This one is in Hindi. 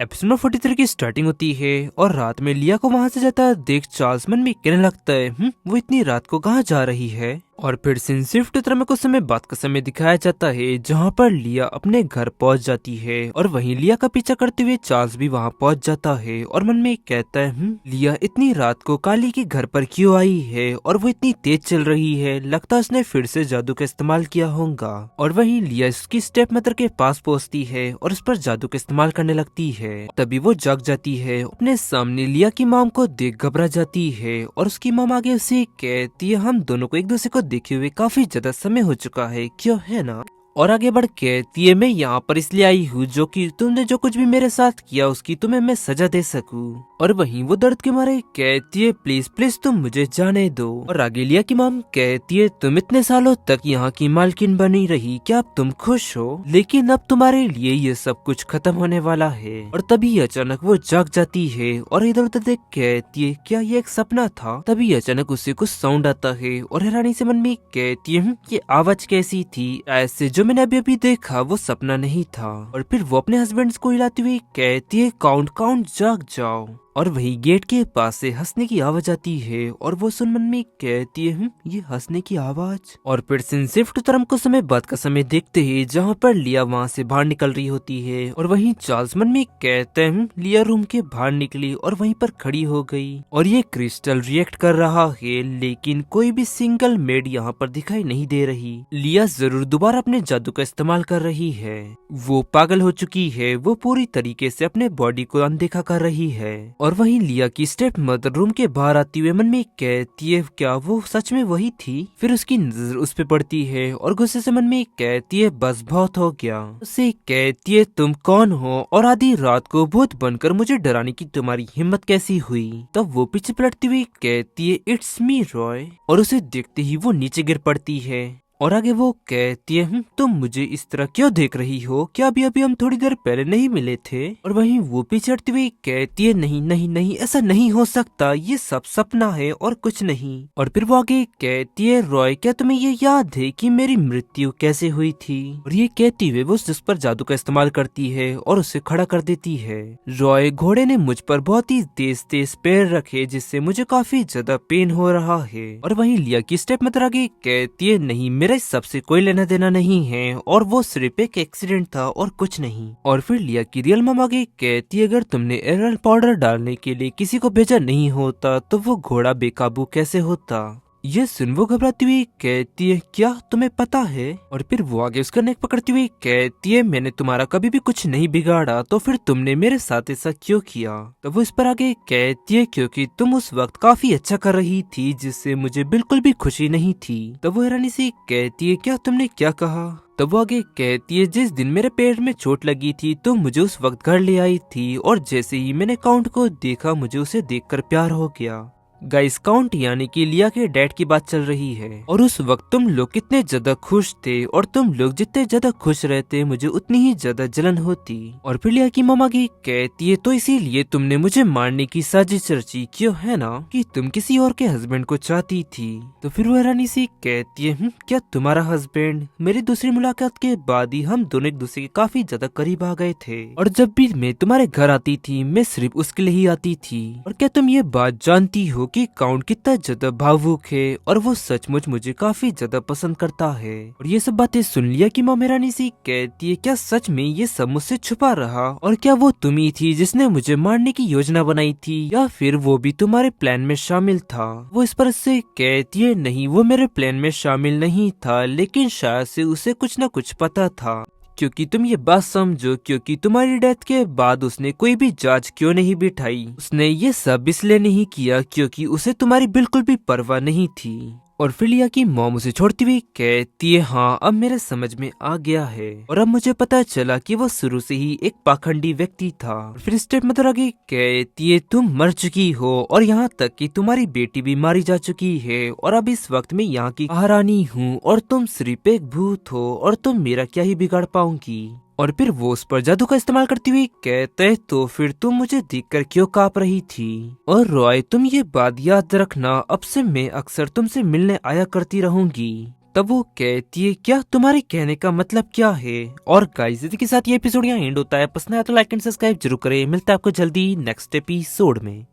एपिसोड 43 की स्टार्टिंग होती है और रात में लिया को वहाँ से जाता देख चार्ल्स मन में कहने लगता है वो इतनी रात को कहाँ जा रही है। और फिर सीन सिर्फ टित्र में कुछ समय बाद का समय दिखाया जाता है जहाँ पर लिया अपने घर पहुँच जाती है और वहीं लिया का पीछा करते हुए चार्ल्स भी वहाँ पहुँच जाता है और मन में कहता है लिया इतनी रात को काली के घर पर क्यों आई है और वो इतनी तेज चल रही है, लगता है उसने फिर से जादू का इस्तेमाल किया होगा। और वहीं लिया उसकी स्टेप मदर के पास पहुँचती है और उस पर जादू का इस्तेमाल करने लगती है। तभी वो जग जाती है, अपने सामने लिया की मॉम को देख घबरा जाती है और उसकी मॉम आगे उसे कहती है हम दोनों को एक दूसरे को देखे हुए काफी ज्यादा समय हो चुका है, क्यों है ना। और आगे बढ़ कहती है मैं यहाँ पर इसलिए आई हूँ जो कि तुमने जो कुछ भी मेरे साथ किया उसकी तुम्हें मैं सजा दे सकूँ। और वहीं वो दर्द के मारे कहती है प्लीज प्लीज तुम मुझे जाने दो। और आगे लिया की मॉम कहती है तुम इतने सालों तक यहाँ की मालकिन बनी रही, क्या अब तुम खुश हो? लेकिन अब तुम्हारे लिए ये सब कुछ खत्म होने वाला है। और तभी अचानक वो जाग जाती है और इधर उधर देख कहती है क्या ये एक सपना था? तभी अचानक उसे कुछ साउंड आता है और हैरानी से मन में कहती है ये आवाज कैसी थी? ऐसे जो मैंने अभी अभी देखा वो सपना नहीं था। और फिर वो अपने हस्बैंड को हिलाती हुई कहती है काउंट काउंट जाग जाओ। और वही गेट के पास से हंसने की आवाज आती है और वो सुन मन में कहती है ये हंसने की आवाज। और फिर सिर्फ तरम को समय बाद का समय देखते हैं जहाँ पर लिया वहाँ से बाहर निकल रही होती है। और वहीं चार्ल्स मन में कहते हैं लिया रूम के बाहर निकली और वहीं पर खड़ी हो गई और ये क्रिस्टल रिएक्ट कर रहा है, लेकिन कोई भी सिंगल मेड यहाँ पर दिखाई नहीं दे रही। लिया जरूर दोबारा अपने जादू का इस्तेमाल कर रही है, वो पागल हो चुकी है, वो पूरी तरीके से अपने बॉडी को अनदेखा कर रही है। और वहीं लिया की स्टेप मदर रूम के बाहर आती हुए मन में कहती है क्या वो सच में वही थी? फिर उसकी नजर उस पे पड़ती है और गुस्से से मन में कहती है बस बहुत हो गया। उसे कहती है तुम कौन हो और आधी रात को भूत बनकर मुझे डराने की तुम्हारी हिम्मत कैसी हुई? तब वो पीछे पलटती हुई कहती है इट्स मी रॉय। और उसे देखते ही वो नीचे गिर पड़ती है और आगे वो कहती है तुम मुझे इस तरह क्यों देख रही हो? क्या अभी अभी हम थोड़ी देर पहले नहीं मिले थे? और वहीं वो पीछे हटती हुई कहती है नहीं नहीं नहीं ऐसा नहीं हो सकता, ये सब सपना है और कुछ नहीं। और फिर वो आगे कहती है रॉय क्या तुम्हें ये याद है कि मेरी मृत्यु कैसे हुई थी? और ये कहती हुए वो जिस पर जादू का इस्तेमाल करती है और उसे खड़ा कर देती है। रॉय घोड़े ने मुझ पर बहुत ही तेज तेज पैर रखे जिससे मुझे काफी ज्यादा पेन हो रहा है। और वहीं लिया की स्टेप मदर आगे कहती है नहीं मेरा इस सबसे कोई लेना देना नहीं है और वो सिर्फ एक एक्सीडेंट था और कुछ नहीं। और फिर लिया की रियल मम आगे कहती है अगर तुमने एरल पाउडर डालने के लिए किसी को भेजा नहीं होता तो वो घोड़ा बेकाबू कैसे होता? ये सुन वो घबराती हुई कहती है क्या तुम्हें पता है? और फिर वो आगे उसका नेक पकड़ती हुई कहती है मैंने तुम्हारा कभी भी कुछ नहीं बिगाड़ा तो फिर तुमने मेरे साथ ऐसा क्यों किया? तो वो इस पर आगे कहती है क्योंकि तुम उस वक्त काफी अच्छा कर रही थी जिससे मुझे बिल्कुल भी खुशी नहीं थी। तो वो हैरानी से कहती है क्या तुमने क्या कहा? तब वो आगे कहती है जिस दिन मेरे पैर में चोट लगी थी तो मुझे उस वक्त घर ले आई थी और जैसे ही मैंने काउंट को देखा मुझे उसे देखकर प्यार हो गया। गाइस काउंट यानी कि लिया के डैड की बात चल रही है। और उस वक्त तुम लोग कितने ज्यादा खुश थे और तुम लोग जितने ज्यादा खुश रहते मुझे उतनी ही ज्यादा जलन होती। और फिर लिया की मामा की कहती है तो इसीलिए तुमने मुझे मारने की साजिश रची, क्यों है ना कि तुम किसी और के हस्बैंड को चाहती थी। तो फिर वो हैरानी से कहती है क्या तुम्हारा हस्बैंड? मेरी दूसरी मुलाकात के बाद ही हम दोनों एक दूसरे के काफी ज्यादा करीब आ गए थे और जब भी मैं तुम्हारे घर आती थी मैं सिर्फ उसके लिए ही आती थी। और क्या तुम ये बात जानती हो कि काउंट कितना ज्यादा भावुक है और वो सचमुच मुझे काफी ज्यादा पसंद करता है? और ये सब बातें सुन लिया कि माँ मेरानी सी कहती है क्या सच में ये सब मुझसे छुपा रहा और क्या वो तुम ही थी जिसने मुझे मारने की योजना बनाई थी या फिर वो भी तुम्हारे प्लान में शामिल था? वो इस पर से कहती है नहीं वो मेरे प्लान में शामिल नहीं था लेकिन शायद से उसे कुछ न कुछ पता था। क्योंकि तुम ये बात समझो क्योंकि तुम्हारी डेथ के बाद उसने कोई भी जांच क्यों नहीं बिठाई? उसने ये सब इसलिए नहीं किया क्योंकि उसे तुम्हारी बिल्कुल भी परवाह नहीं थी। और फिर लिया की मॉम उसे छोड़ती हुई कहती है हाँ अब मेरे समझ में आ गया है और अब मुझे पता चला कि वो शुरू से ही एक पाखंडी व्यक्ति था। फिर स्टेप मदर आगे कहती है तुम मर चुकी हो और यहाँ तक कि तुम्हारी बेटी भी मारी जा चुकी है और अब इस वक्त मैं यहाँ की महारानी हूँ और तुम सिर्फ एक भूत हो और तुम मेरा क्या ही बिगाड़ पाऊंगी। और फिर वो उस पर जादू का इस्तेमाल करती हुई कहते तो फिर तुम मुझे देखकर क्यों कांप रही थी? और रॉय तुम ये बात याद रखना अब से मैं अक्सर तुमसे मिलने आया करती रहूंगी तब वो कहती है क्या तुम्हारे कहने का मतलब क्या है। और गाइस इसी के साथ ये एपिसोड यहाँ एंड होता है। पसंद आया तो लाइक एंड सब्सक्राइब जरूर करें। मिलता है आपको जल्दी नेक्स्ट एपिसोड में।